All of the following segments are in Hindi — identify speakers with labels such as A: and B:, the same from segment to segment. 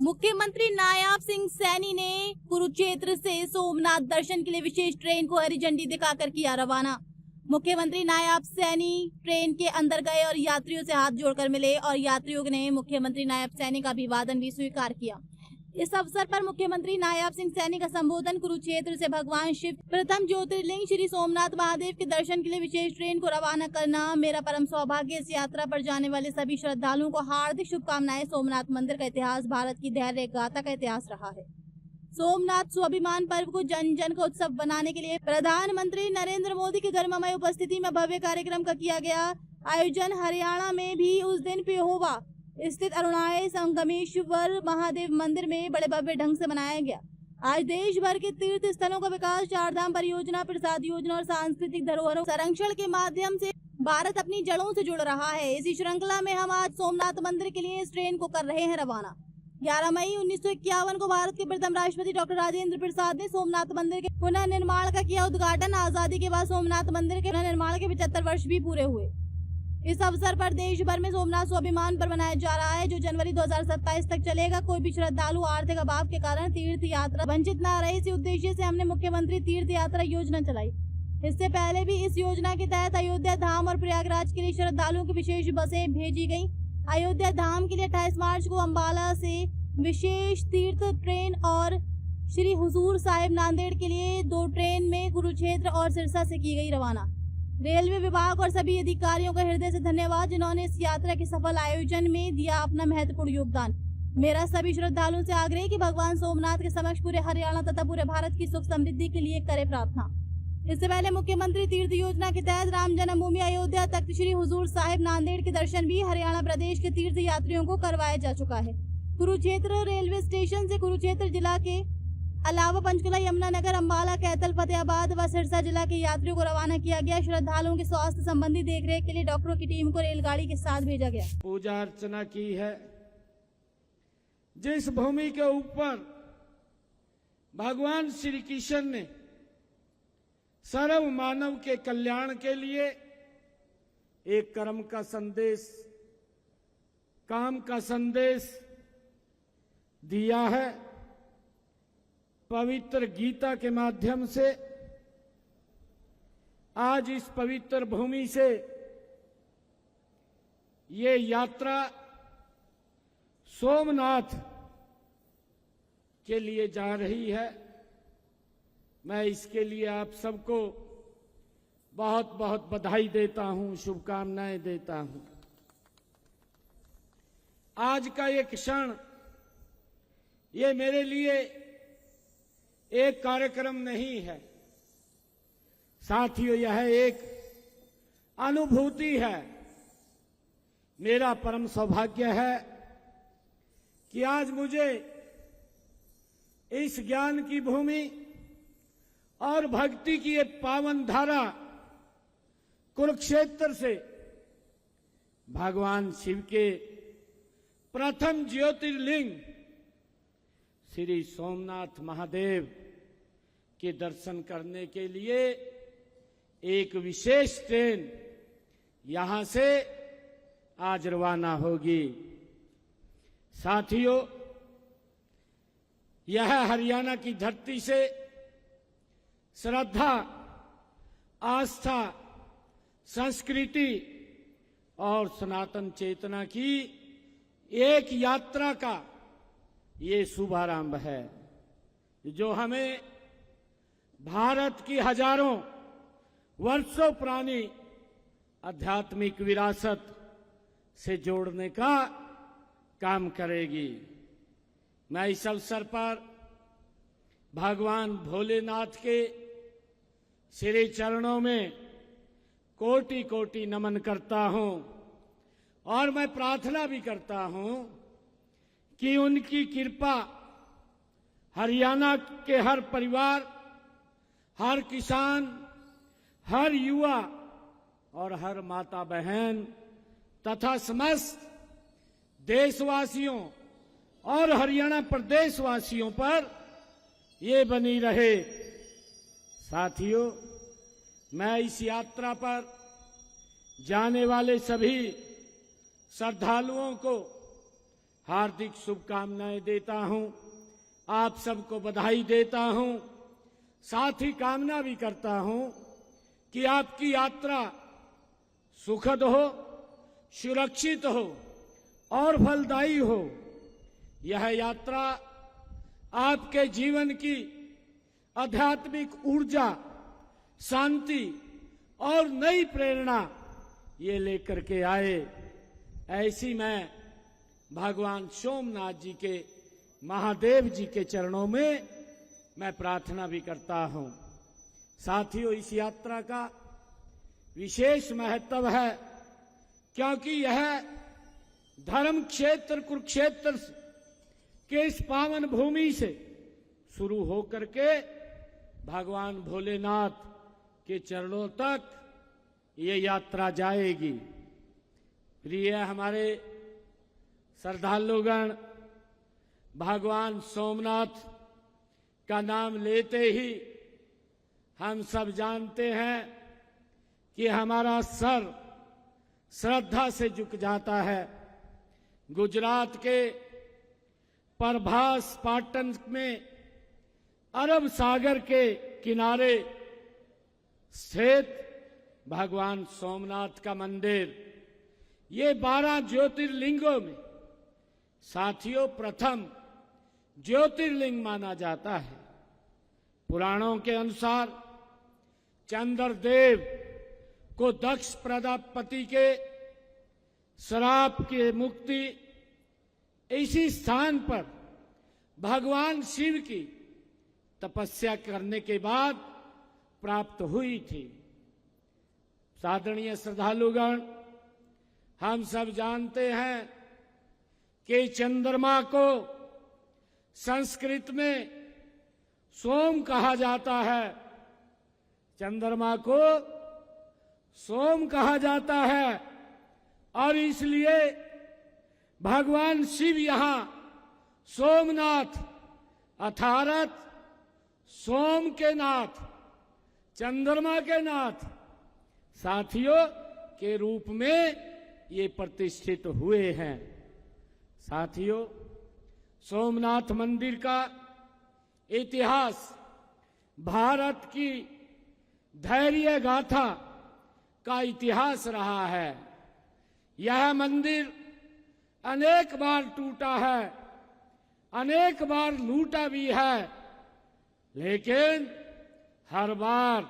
A: मुख्यमंत्री नायाब सिंह सैनी ने कुरुक्षेत्र से सोमनाथ दर्शन के लिए विशेष ट्रेन को हरी झंडी दिखाकर किया रवाना। मुख्यमंत्री नायाब सैनी ट्रेन के अंदर गए और यात्रियों से हाथ जोड़कर मिले और यात्रियों ने मुख्यमंत्री नायाब सैनी का अभिवादन भी स्वीकार किया। इस अवसर पर मुख्यमंत्री नायाब सिंह सैनी का संबोधन कुरुक्षेत्र से भगवान शिव प्रथम ज्योतिर्लिंग श्री सोमनाथ महादेव के दर्शन के लिए विशेष ट्रेन को रवाना करना मेरा परम सौभाग्य। इस यात्रा पर जाने वाले सभी श्रद्धालुओं को हार्दिक शुभकामनाएं। सोमनाथ मंदिर का इतिहास भारत की धैर्य गाथा का इतिहास रहा है। सोमनाथ स्वाभिमान पर्व को जन जन का उत्सव बनाने के लिए प्रधानमंत्री नरेंद्र मोदी की गर्ममय उपस्थिति में भव्य कार्यक्रम का किया गया आयोजन। हरियाणा में भी उस दिन पेहोवा स्थित अरुणाचल संगमेश्वर महादेव मंदिर में बड़े भव्य ढंग से मनाया गया। आज देश भर के तीर्थ स्थलों का विकास, चारधाम परियोजना, प्रसाद योजना और सांस्कृतिक धरोहरों संरक्षण के माध्यम से भारत अपनी जड़ों से जुड़ रहा है। इसी श्रृंखला में हम आज सोमनाथ मंदिर के लिए इस ट्रेन को कर रहे हैं रवाना। 11 मई 1951 को भारत के प्रथम राष्ट्रपति डॉक्टर राजेंद्र प्रसाद ने सोमनाथ मंदिर के पुनर्निर्माण का किया उद्घाटन। आजादी के बाद सोमनाथ मंदिर के पुनर्निर्माण के 75 वर्ष भी पूरे हुए। इस अवसर पर देश भर में सोमनाथ स्वाभिमान पर मनाया जा रहा है, जो जनवरी 2027 तक चलेगा। कोई भी श्रद्धालु आर्थिक अभाव के कारण तीर्थ यात्रा वंचित न रहे, इसी उद्देश्य से हमने मुख्यमंत्री तीर्थ यात्रा योजना चलाई। इससे पहले भी इस योजना के तहत अयोध्या धाम और प्रयागराज के लिए श्रद्धालुओं की विशेष बसें भेजी गयी। अयोध्या धाम के लिए 28 मार्च को अम्बाला से विशेष तीर्थ ट्रेन और श्री हुजूर साहिब नांदेड़ के लिए 2 ट्रेन में कुरुक्षेत्र और सिरसा से की गई रवाना। रेलवे विभाग और सभी अधिकारियों का हृदय से धन्यवाद, जिन्होंने इस यात्रा के सफल आयोजन में दिया अपना महत्वपूर्ण योगदान। मेरा सभी श्रद्धालुओं से आग्रह है कि भगवान सोमनाथ के समक्ष पूरे हरियाणा तथा पूरे भारत की सुख समृद्धि के लिए करे प्रार्थना। इससे पहले मुख्यमंत्री तीर्थ योजना के तहत राम जन्मभूमि अयोध्या तख्त श्री हुजूर साहिब नांदेड़ के दर्शन भी हरियाणा प्रदेश के तीर्थ यात्रियों को करवाया जा चुका है। कुरुक्षेत्र रेलवे स्टेशन से कुरुक्षेत्र जिला के अलावा पंचकुला, यमुनानगर, अम्बाला, कैथल, फतेहाबाद व सिरसा जिला के यात्रियों को रवाना किया गया। श्रद्धालुओं के स्वास्थ्य संबंधी देखरेख के लिए डॉक्टरों की टीम को रेलगाड़ी के साथ भेजा गया।
B: पूजा अर्चना की है। जिस भूमि के ऊपर भगवान श्री कृष्ण ने सर्व मानव के कल्याण के लिए एक कर्म का संदेश, काम का संदेश दिया है। पवित्र गीता के माध्यम से आज इस पवित्र भूमि से ये यात्रा सोमनाथ के लिए जा रही है। मैं इसके लिए आप सबको बहुत बहुत बधाई देता हूं, शुभकामनाएं देता हूं। आज का ये क्षण ये मेरे लिए एक कार्यक्रम नहीं है साथियों, यह एक अनुभूति है। मेरा परम सौभाग्य है कि आज मुझे इस ज्ञान की भूमि और भक्ति की ये पावन धारा कुरुक्षेत्र से भगवान शिव के प्रथम ज्योतिर्लिंग श्री सोमनाथ महादेव के दर्शन करने के लिए एक विशेष ट्रेन यहां से आज रवाना होगी। साथियों, यह हरियाणा की धरती से श्रद्धा, आस्था, संस्कृति और सनातन चेतना की एक यात्रा का ये शुभारंभ है, जो हमें भारत की हजारों वर्षों पुरानी आध्यात्मिक विरासत से जोड़ने का काम करेगी। मैं इस अवसर पर भगवान भोलेनाथ के श्री चरणों में कोटि कोटि नमन करता हूं और मैं प्रार्थना भी करता हूं कि उनकी कृपा हरियाणा के हर परिवार, हर किसान, हर युवा और हर माता बहन तथा समस्त देशवासियों और हरियाणा प्रदेशवासियों पर ये बनी रहे। साथियों, मैं इस यात्रा पर जाने वाले सभी श्रद्धालुओं को हार्दिक शुभकामनाएं देता हूं, आप सबको बधाई देता हूं। साथ ही कामना भी करता हूं कि आपकी यात्रा सुखद हो, सुरक्षित हो और फलदायी हो। यह यात्रा आपके जीवन की आध्यात्मिक ऊर्जा, शांति और नई प्रेरणा ये लेकर के आए, ऐसी मैं भगवान सोमनाथ जी के, महादेव जी के चरणों में मैं प्रार्थना भी करता हूं। साथियों, इस यात्रा का विशेष महत्व है क्योंकि यह धर्म क्षेत्र कुरुक्षेत्र के इस पावन भूमि से शुरू होकर के भगवान भोलेनाथ के चरणों तक ये यात्रा जाएगी। प्रिय हमारे श्रद्धालुगण, भगवान सोमनाथ का नाम लेते ही हम सब जानते हैं कि हमारा सर श्रद्धा से झुक जाता है। गुजरात के प्रभास पाटन में अरब सागर के किनारे स्थित भगवान सोमनाथ का मंदिर, ये 12 ज्योतिर्लिंगों में साथियों प्रथम ज्योतिर्लिंग माना जाता है। पुराणों के अनुसार चंद्रदेव को दक्ष प्रजापति के श्राप की मुक्ति इसी स्थान पर भगवान शिव की तपस्या करने के बाद प्राप्त हुई थी। आदरणीय श्रद्धालुगण, हम सब जानते हैं कि चंद्रमा को संस्कृत में सोम कहा जाता है। चंद्रमा को सोम कहा जाता है और इसलिए भगवान शिव यहां सोमनाथ अर्थात सोम के नाथ, चंद्रमा के नाथ साथियों के रूप में ये प्रतिष्ठित हुए हैं। साथियों, सोमनाथ मंदिर का इतिहास भारत की धैर्य गाथा का इतिहास रहा है। यह मंदिर अनेक बार टूटा है, अनेक बार लूटा भी है, लेकिन हर बार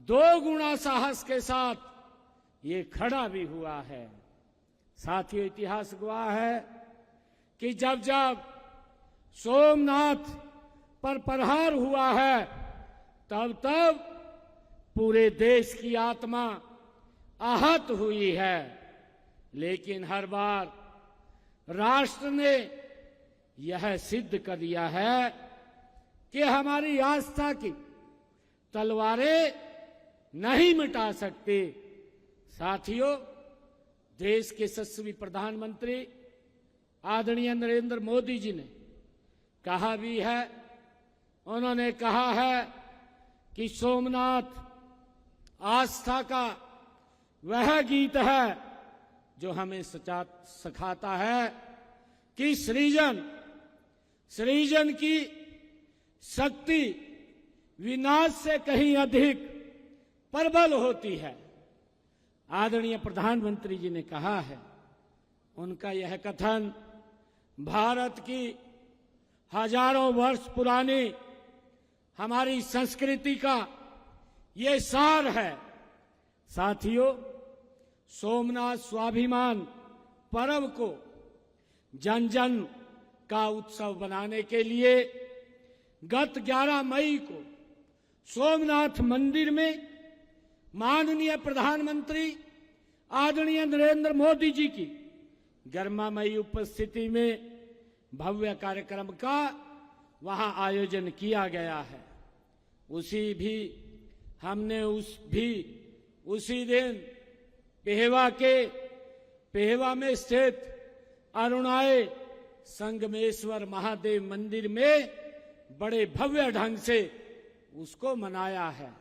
B: 2 गुना साहस के साथ ये खड़ा भी हुआ है। साथियों, इतिहास गवाह है कि जब जब सोमनाथ पर प्रहार हुआ है तब तब पूरे देश की आत्मा आहत हुई है, लेकिन हर बार राष्ट्र ने यह सिद्ध कर दिया है कि हमारी आस्था की तलवारें नहीं मिटा सकते। साथियों, देश के यशस्वी प्रधानमंत्री आदरणीय नरेंद्र मोदी जी ने कहा भी है, उन्होंने कहा है कि सोमनाथ आस्था का वह गीत है जो हमें सिखाता है कि सृजन की शक्ति विनाश से कहीं अधिक प्रबल होती है। आदरणीय प्रधानमंत्री जी ने कहा है, उनका यह कथन भारत की हजारों वर्ष पुरानी हमारी संस्कृति का ये सार है। साथियों, सोमनाथ स्वाभिमान पर्व को जन जन का उत्सव बनाने के लिए गत 11 मई को सोमनाथ मंदिर में माननीय प्रधानमंत्री आदरणीय नरेंद्र मोदी जी की गर्मामयी उपस्थिति में भव्य कार्यक्रम का वहां आयोजन किया गया है। हमने उसी दिन पेहवा में स्थित अरुणाए संगमेश्वर महादेव मंदिर में बड़े भव्य ढंग से उसको मनाया है।